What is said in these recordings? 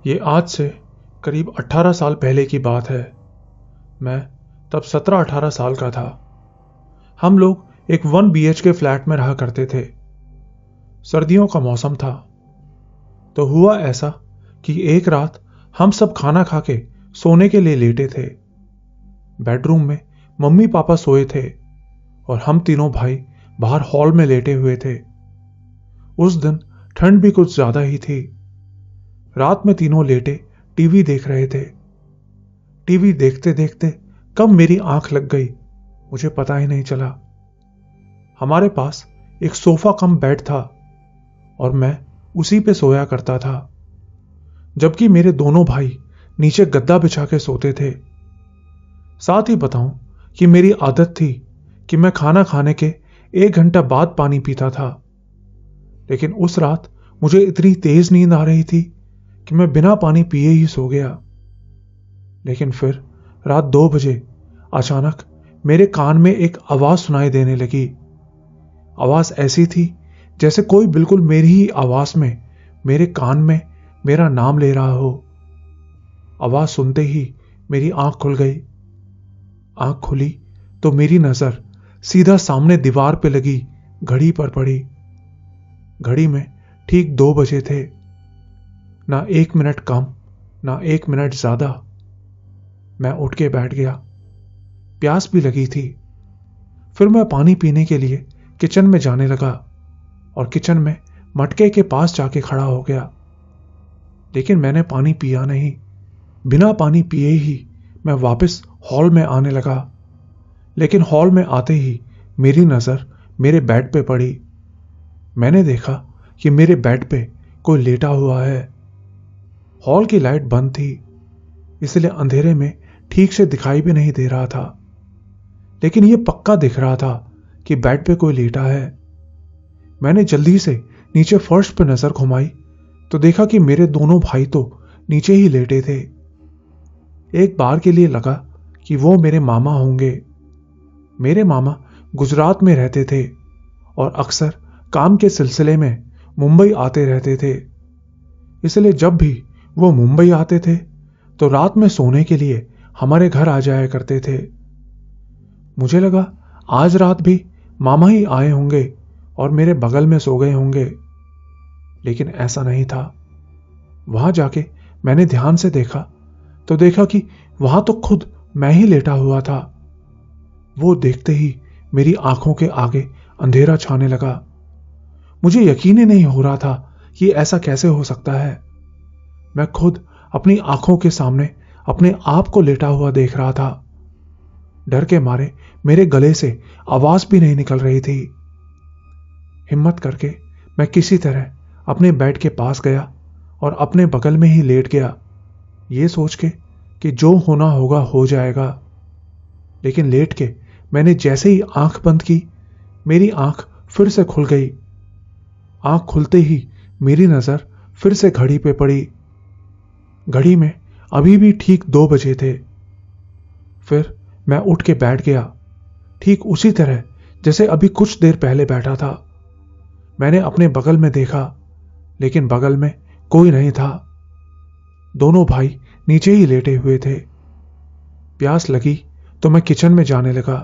ये आज से करीब 18 साल पहले की बात है। मैं तब 17-18 साल का था। हम लोग एक 1 BHK फ्लैट में रहा करते थे। सर्दियों का मौसम था। तो हुआ ऐसा कि एक रात हम सब खाना खा के सोने के लिए लेटे थे। बेडरूम में मम्मी पापा सोए थे और हम तीनों भाई बाहर हॉल में लेटे हुए थे। उस दिन ठंड भी कुछ ज्यादा ही थी। रात में तीनों लेटे टीवी देख रहे थे। टीवी देखते देखते कब मेरी आंख लग गई मुझे पता ही नहीं चला। हमारे पास एक सोफा कम बेड था और मैं उसी पे सोया करता था, जबकि मेरे दोनों भाई नीचे गद्दा बिछा के सोते थे। साथ ही बताऊं कि मेरी आदत थी कि मैं खाना खाने के 1 घंटा बाद पानी पीता था। लेकिन उस रात मुझे इतनी तेज नींद आ रही थी कि मैं बिना पानी पिए ही सो गया। लेकिन फिर रात 2 बजे अचानक मेरे कान में एक आवाज सुनाई देने लगी। आवाज ऐसी थी जैसे कोई बिल्कुल मेरी ही आवाज में मेरे कान में मेरा नाम ले रहा हो। आवाज सुनते ही मेरी आंख खुल गई। आंख खुली तो मेरी नजर सीधा सामने दीवार पे लगी घड़ी पर पड़ी। घड़ी में ठीक 2 बजे थे। ना 1 मिनट कम, ना 1 मिनट ज्यादा। मैं उठ के बैठ गया। प्यास भी लगी थी। फिर मैं पानी पीने के लिए किचन में जाने लगा और किचन में मटके के पास जाके खड़ा हो गया। लेकिन मैंने पानी पिया नहीं। बिना पानी पिए ही मैं वापस हॉल में आने लगा। लेकिन हॉल में आते ही मेरी नजर मेरे बेड पे पड़ी। मैंने देखा कि मेरे बेड पे कोई लेटा हुआ है। हॉल की लाइट बंद थी, इसलिए अंधेरे में ठीक से दिखाई भी नहीं दे रहा था। लेकिन यह पक्का दिख रहा था कि बेड पे कोई लेटा है। मैंने जल्दी से नीचे फर्श पर नजर घुमाई तो देखा कि मेरे दोनों भाई तो नीचे ही लेटे थे। एक बार के लिए लगा कि वो मेरे मामा होंगे। मेरे मामा गुजरात में रहते थे और अक्सर काम के सिलसिले में मुंबई आते रहते थे। इसलिए जब भी वो मुंबई आते थे तो रात में सोने के लिए हमारे घर आ जाया करते थे। मुझे लगा आज रात भी मामा ही आए होंगे और मेरे बगल में सो गए होंगे। लेकिन ऐसा नहीं था। वहां जाके मैंने ध्यान से देखा तो देखा कि वहां तो खुद मैं ही लेटा हुआ था। वो देखते ही मेरी आंखों के आगे अंधेरा छाने लगा। मुझे यकीन ही नहीं हो रहा था कि ऐसा कैसे हो सकता है। मैं खुद अपनी आंखों के सामने अपने आप को लेटा हुआ देख रहा था। डर के मारे मेरे गले से आवाज भी नहीं निकल रही थी। हिम्मत करके मैं किसी तरह अपने बेड के पास गया और अपने बगल में ही लेट गया, ये सोच के कि जो होना होगा हो जाएगा। लेकिन लेट के मैंने जैसे ही आंख बंद की, मेरी आंख फिर से खुल गई। आंख खुलते ही मेरी नजर फिर से घड़ी पे पड़ी। घड़ी में अभी भी ठीक 2 बजे थे। फिर मैं उठ के बैठ गया, ठीक उसी तरह जैसे अभी कुछ देर पहले बैठा था। मैंने अपने बगल में देखा, लेकिन बगल में कोई नहीं था। दोनों भाई नीचे ही लेटे हुए थे। प्यास लगी तो मैं किचन में जाने लगा,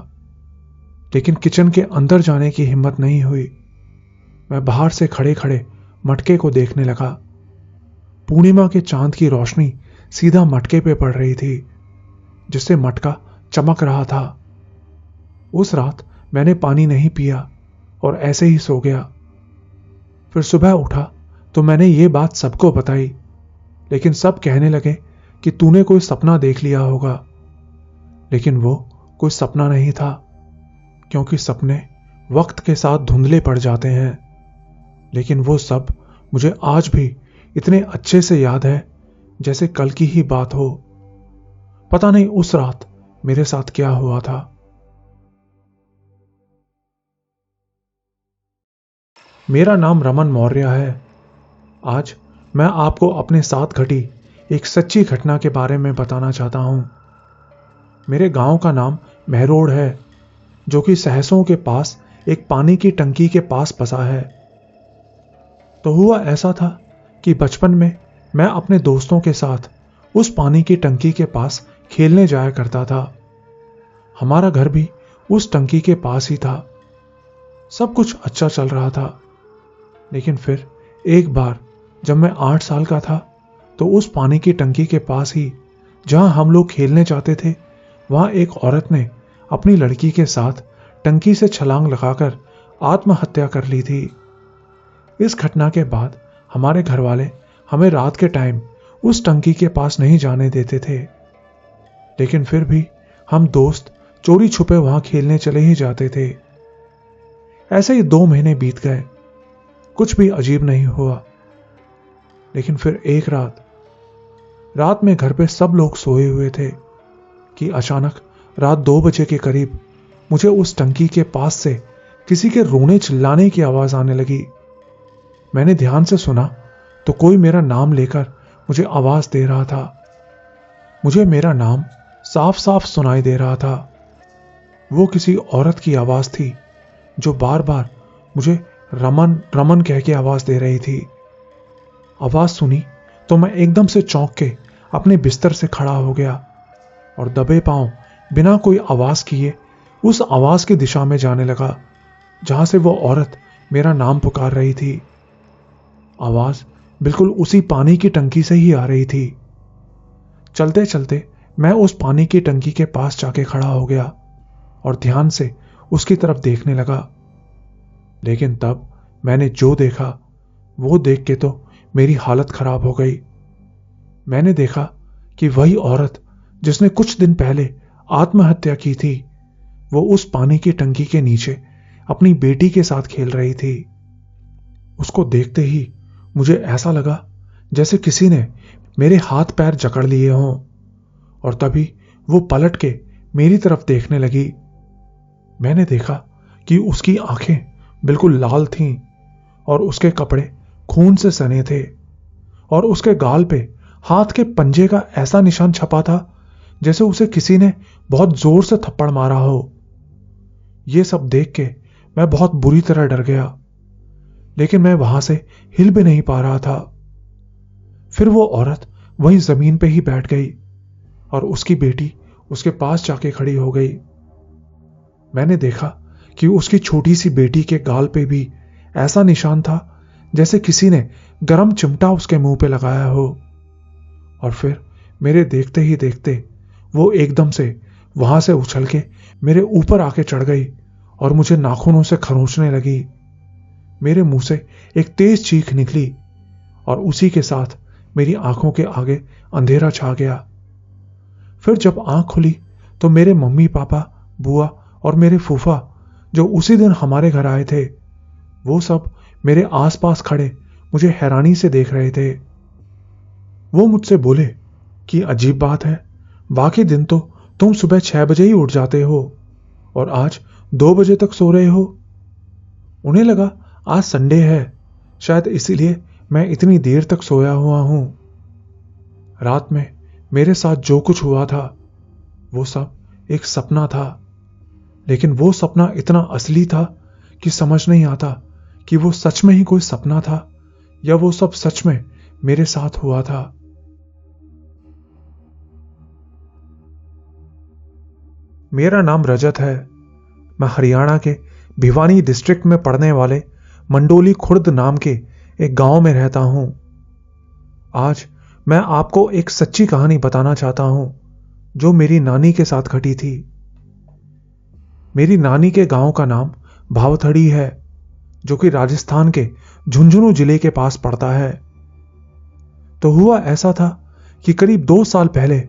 लेकिन किचन के अंदर जाने की हिम्मत नहीं हुई। मैं बाहर से खड़े खड़े मटके को देखने लगा। पूर्णिमा के चांद की रोशनी सीधा मटके पे पड़ रही थी, जिससे मटका चमक रहा था। उस रात मैंने पानी नहीं पिया और ऐसे ही सो गया। फिर सुबह उठा तो मैंने ये बात सबको बताई, लेकिन सब कहने लगे कि तूने कोई सपना देख लिया होगा। लेकिन वो कोई सपना नहीं था, क्योंकि सपने वक्त के साथ धुंधले पड़ जाते हैं। लेकिन वो सब मुझे आज भी इतने अच्छे से याद है जैसे कल की ही बात हो। पता नहीं उस रात मेरे साथ क्या हुआ था। मेरा नाम रमन मौर्य है। आज मैं आपको अपने साथ घटी एक सच्ची घटना के बारे में बताना चाहता हूं। मेरे गांव का नाम महरोड है, जो कि सहसों के पास एक पानी की टंकी के पास बसा है। तो हुआ ऐसा था कि बचपन में मैं अपने दोस्तों के साथ उस पानी की टंकी के पास खेलने जाया करता था। हमारा घर भी उस टंकी के पास ही था। सब कुछ अच्छा चल रहा था। लेकिन फिर एक बार जब मैं 8 साल का था तो उस पानी की टंकी के पास ही जहां हम लोग खेलने जाते थे, वहां एक औरत ने अपनी लड़की के साथ टंकी से छलांग लगाकर आत्महत्या कर ली थी। इस घटना के बाद हमारे घर वाले हमें रात के टाइम उस टंकी के पास नहीं जाने देते थे। लेकिन फिर भी हम दोस्त चोरी छुपे वहां खेलने चले ही जाते थे। ऐसे ही 2 महीने बीत गए, कुछ भी अजीब नहीं हुआ। लेकिन फिर एक रात में घर पे सब लोग सोए हुए थे कि अचानक रात 2 बजे के करीब मुझे उस टंकी के पास से किसी के रोने चिल्लाने की आवाज आने लगी। मैंने ध्यान से सुना तो कोई मेरा नाम लेकर मुझे आवाज दे रहा था। मुझे मेरा नाम साफ साफ सुनाई दे रहा था। वो किसी औरत की आवाज थी जो बार बार मुझे रमन रमन कह के आवाज दे रही थी। आवाज सुनी तो मैं एकदम से चौंक के अपने बिस्तर से खड़ा हो गया और दबे पांव बिना कोई आवाज किए उस आवाज की दिशा में जाने लगा जहां से वो औरत मेरा नाम पुकार रही थी। आवाज बिल्कुल उसी पानी की टंकी से ही आ रही थी। चलते चलते मैं उस पानी की टंकी के पास जाके खड़ा हो गया और ध्यान से उसकी तरफ देखने लगा। लेकिन तब मैंने जो देखा वो देख के तो मेरी हालत खराब हो गई। मैंने देखा कि वही औरत जिसने कुछ दिन पहले आत्महत्या की थी, वो उस पानी की टंकी के नीचे अपनी बेटी के साथ खेल रही थी। उसको देखते ही मुझे ऐसा लगा जैसे किसी ने मेरे हाथ पैर जकड़ लिए हों, और तभी वो पलट के मेरी तरफ देखने लगी। मैंने देखा कि उसकी आंखें बिल्कुल लाल थीं और उसके कपड़े खून से सने थे और उसके गाल पे हाथ के पंजे का ऐसा निशान छपा था जैसे उसे किसी ने बहुत जोर से थप्पड़ मारा हो। यह सब देख के मैं बहुत बुरी तरह डर गया, लेकिन मैं वहां से हिल भी नहीं पा रहा था। फिर वो औरत वहीं जमीन पे ही बैठ गई और उसकी बेटी उसके पास जाके खड़ी हो गई। मैंने देखा कि उसकी छोटी सी बेटी के गाल पे भी ऐसा निशान था जैसे किसी ने गरम चिमटा उसके मुंह पे लगाया हो। और फिर मेरे देखते ही देखते वो एकदम से वहां से उछल के मेरे ऊपर आके चढ़ गई और मुझे नाखूनों से खरोंचने लगी। मेरे मुंह से एक तेज चीख निकली और उसी के साथ मेरी आंखों के आगे अंधेरा छा गया। फिर जब आंख खुली तो मेरे मम्मी पापा, बुआ और मेरे फूफा जो उसी दिन हमारे घर आए थे, वो सब मेरे आसपास खड़े मुझे हैरानी से देख रहे थे। वो मुझसे बोले कि अजीब बात है, बाकी दिन तो तुम सुबह 6 बजे ही उठ जाते हो और आज 2 बजे तक सो रहे हो। उन्हें लगा आज संडे है, शायद इसीलिए मैं इतनी देर तक सोया हुआ हूं। रात में मेरे साथ जो कुछ हुआ था वो सब एक सपना था, लेकिन वो सपना इतना असली था कि समझ नहीं आता कि वो सच में ही कोई सपना था या वो सब सच में मेरे साथ हुआ था। मेरा नाम रजत है। मैं हरियाणा के भिवानी डिस्ट्रिक्ट में पड़ने वाले मंडोली खुर्द नाम के एक गांव में रहता हूं। आज मैं आपको एक सच्ची कहानी बताना चाहता हूं जो मेरी नानी के साथ घटी थी। मेरी नानी के गांव का नाम भावथड़ी है, जो कि राजस्थान के झुंझुनू जिले के पास पड़ता है। तो हुआ ऐसा था कि करीब 2 साल पहले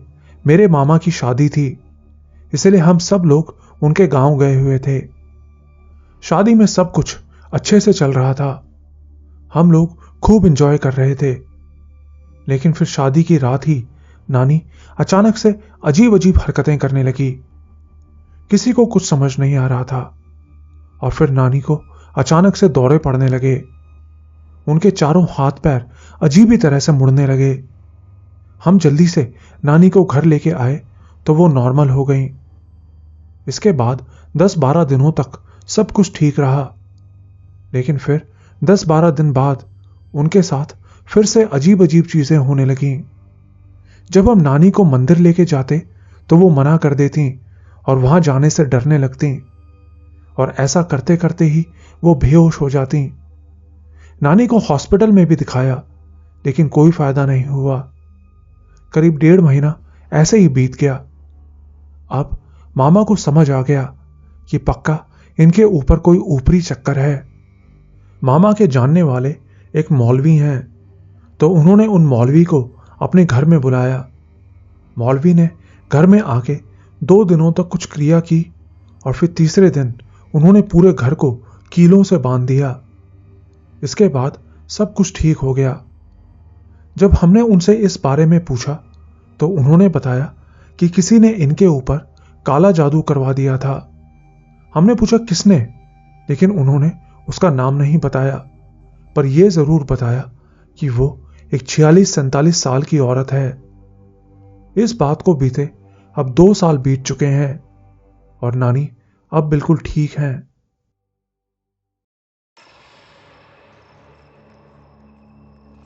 मेरे मामा की शादी थी, इसलिए हम सब लोग उनके गांव गए हुए थे। शादी में सब कुछ अच्छे से चल रहा था, हम लोग खूब एंजॉय कर रहे थे। लेकिन फिर शादी की रात ही नानी अचानक से अजीब अजीब हरकतें करने लगी। किसी को कुछ समझ नहीं आ रहा था और फिर नानी को अचानक से दौरे पड़ने लगे। उनके चारों हाथ पैर अजीब ही तरह से मुड़ने लगे। हम जल्दी से नानी को घर लेके आए तो वो नॉर्मल हो गई। इसके बाद 10-12 दिनों तक सब कुछ ठीक रहा, लेकिन फिर 10-12 दिन बाद उनके साथ फिर से अजीब अजीब चीजें होने लगीं। जब हम नानी को मंदिर लेके जाते तो वो मना कर देती और वहां जाने से डरने लगती, और ऐसा करते करते ही वो बेहोश हो जाती। नानी को हॉस्पिटल में भी दिखाया, लेकिन कोई फायदा नहीं हुआ। करीब 1.5 महीना ऐसे ही बीत गया। अब मामा को समझ आ गया कि पक्का इनके ऊपर कोई ऊपरी चक्कर है। मामा के जानने वाले एक मौलवी हैं, तो उन्होंने उन मौलवी को अपने घर में बुलाया। मौलवी ने घर में आके 2 दिनों तक कुछ क्रिया की और फिर तीसरे दिन उन्होंने पूरे घर को कीलों से बांध दिया। इसके बाद सब कुछ ठीक हो गया। जब हमने उनसे इस बारे में पूछा तो उन्होंने बताया कि किसी ने इनके ऊपर काला जादू करवा दिया था। हमने पूछा किसने, लेकिन उन्होंने उसका नाम नहीं बताया, पर यह जरूर बताया कि वो एक 46-47 साल की औरत है। इस बात को बीते अब 2 साल बीत चुके हैं और नानी अब बिल्कुल ठीक हैं।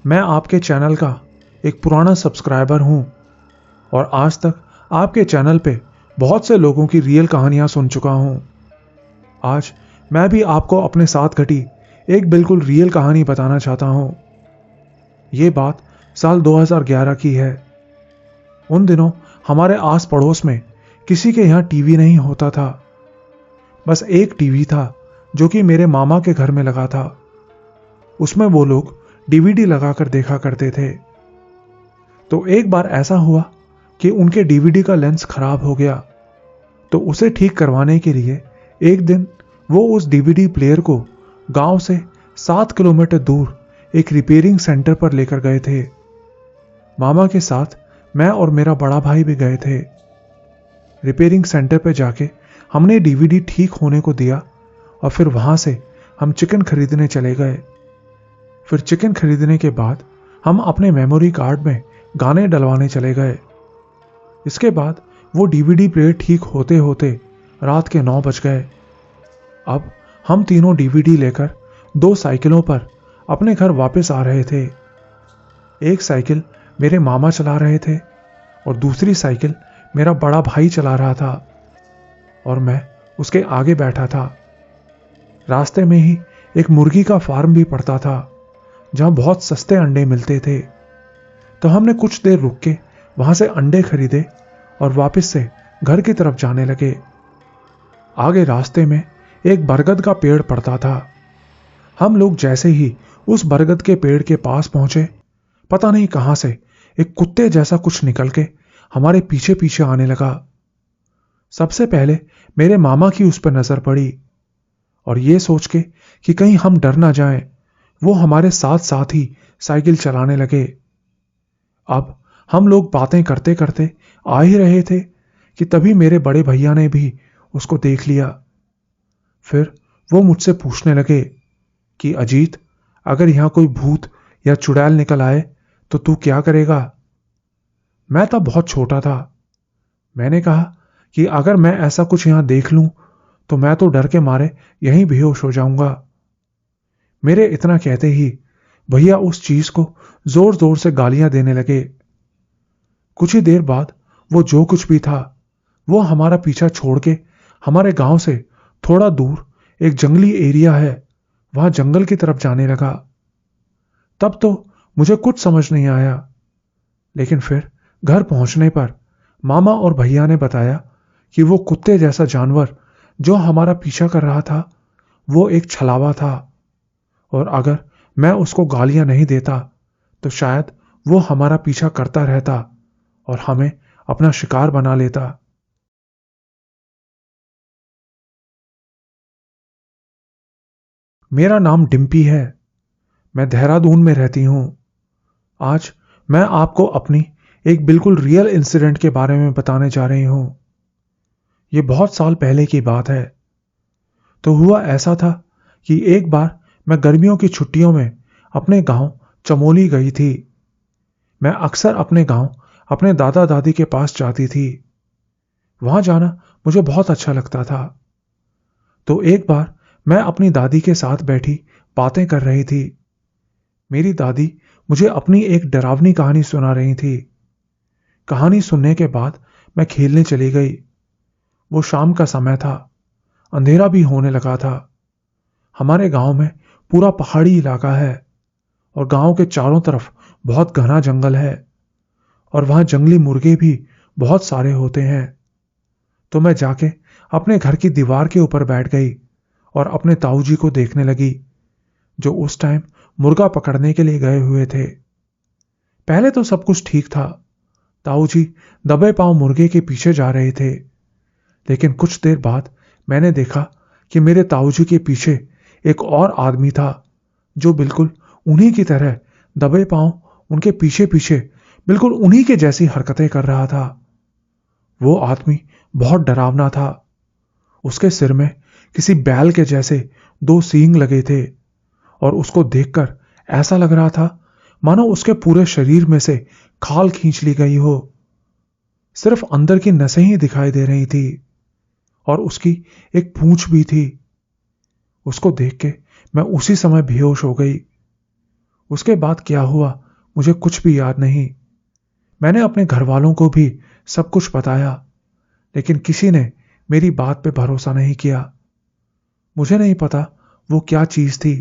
मैं आपके चैनल का एक पुराना सब्सक्राइबर हूं और आज तक आपके चैनल पे बहुत से लोगों की रियल कहानियां सुन चुका हूं। आज मैं भी आपको अपने साथ घटी एक बिल्कुल रियल कहानी बताना चाहता हूं। यह बात साल 2011 की है। उन दिनों हमारे आस पड़ोस में किसी के यहां टीवी नहीं होता था। बस एक टीवी था जो कि मेरे मामा के घर में लगा था। उसमें वो लोग डीवीडी लगाकर देखा करते थे। तो एक बार ऐसा हुआ कि उनके डीवीडी का लेंस खराब हो गया, तो उसे ठीक करवाने के लिए एक दिन वो उस डीवीडी प्लेयर को गांव से 7 किलोमीटर दूर एक रिपेयरिंग सेंटर पर लेकर गए थे। मामा के साथ मैं और मेरा बड़ा भाई भी गए थे। रिपेयरिंग सेंटर पर जाके हमने डीवीडी ठीक होने को दिया और फिर वहां से हम चिकन खरीदने चले गए। फिर चिकन खरीदने के बाद हम अपने मेमोरी कार्ड में गाने डलवाने चले गए। इसके बाद वो डीवीडी प्लेयर ठीक होते होते रात के 9 बज गए। अब हम तीनों डीवीडी लेकर 2 साइकिलों पर अपने घर वापस आ रहे थे। एक साइकिल मेरे मामा चला रहे थे और दूसरी साइकिल मेरा बड़ा भाई चला रहा था और मैं उसके आगे बैठा था। रास्ते में ही एक मुर्गी का फार्म भी पड़ता था जहां बहुत सस्ते अंडे मिलते थे, तो हमने कुछ देर रुक के वहां से अंडे खरीदे और वापस से घर की तरफ जाने लगे। आगे रास्ते में एक बरगद का पेड़ पड़ता था। हम लोग जैसे ही उस बरगद के पेड़ के पास पहुंचे, पता नहीं कहां से एक कुत्ते जैसा कुछ निकल के हमारे पीछे पीछे आने लगा। सबसे पहले मेरे मामा की उस पर नजर पड़ी और यह सोच के कि कहीं हम डर ना जाएं, वो हमारे साथ साथ ही साइकिल चलाने लगे। अब हम लोग बातें करते करते आ ही रहे थे कि तभी मेरे बड़े भैया ने भी उसको देख लिया। फिर वो मुझसे पूछने लगे कि अजीत, अगर यहां कोई भूत या चुड़ैल निकल आए तो तू क्या करेगा? मैं तब बहुत छोटा था। मैंने कहा कि अगर मैं ऐसा कुछ यहां देख लूं तो मैं तो डर के मारे यहीं बेहोश हो जाऊंगा। मेरे इतना कहते ही भैया उस चीज को जोर जोर से गालियां देने लगे। कुछ ही देर बाद वो जो कुछ भी था वो हमारा पीछा छोड़ के हमारे गांव से थोड़ा दूर एक जंगली एरिया है, वहां जंगल की तरफ जाने लगा। तब तो मुझे कुछ समझ नहीं आया, लेकिन फिर घर पहुंचने पर मामा और भैया ने बताया कि वो कुत्ते जैसा जानवर जो हमारा पीछा कर रहा था वो एक छलावा था, और अगर मैं उसको गालियां नहीं देता तो शायद वो हमारा पीछा करता रहता और हमें अपना शिकार बना लेता। मेरा नाम डिम्पी है। मैं देहरादून में रहती हूं। आज मैं आपको अपनी एक बिल्कुल रियल इंसिडेंट के बारे में बताने जा रही हूं। यह बहुत साल पहले की बात है। तो हुआ ऐसा था कि एक बार मैं गर्मियों की छुट्टियों में अपने गांव चमोली गई थी। मैं अक्सर अपने गांव अपने दादा दादी के पास जाती थी। वहां जाना मुझे बहुत अच्छा लगता था। तो एक बार मैं अपनी दादी के साथ बैठी बातें कर रही थी। मेरी दादी मुझे अपनी एक डरावनी कहानी सुना रही थी। कहानी सुनने के बाद मैं खेलने चली गई। वो शाम का समय था, अंधेरा भी होने लगा था। हमारे गांव में पूरा पहाड़ी इलाका है और गांव के चारों तरफ बहुत घना जंगल है और वहां जंगली मुर्गे भी बहुत सारे होते हैं। तो मैं जाके अपने घर की दीवार के ऊपर बैठ गई और अपने ताऊजी को देखने लगी, जो उस टाइम मुर्गा पकड़ने के लिए गए हुए थे। पहले तो सब कुछ ठीक था। ताऊजी दबे पांव मुर्गे के पीछे जा रहे थे, लेकिन कुछ देर बाद मैंने देखा कि मेरे ताऊजी के पीछे एक और आदमी था, जो बिल्कुल उन्हीं की तरह दबे पांव उनके पीछे पीछे बिल्कुल उन्हीं के जैसी हरकतें कर रहा था। वो आदमी बहुत डरावना था। उसके सिर में किसी बैल के जैसे 2 सींग लगे थे और उसको देखकर ऐसा लग रहा था मानो उसके पूरे शरीर में से खाल खींच ली गई हो। सिर्फ अंदर की नसें ही दिखाई दे रही थी और उसकी एक पूंछ भी थी। उसको देख के मैं उसी समय बेहोश हो गई। उसके बाद क्या हुआ मुझे कुछ भी याद नहीं। मैंने अपने घर वालों को भी सब कुछ बताया, लेकिन किसी ने मेरी बात पे भरोसा नहीं किया। मुझे नहीं पता वो क्या चीज थी,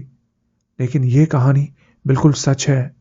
लेकिन ये कहानी बिल्कुल सच है।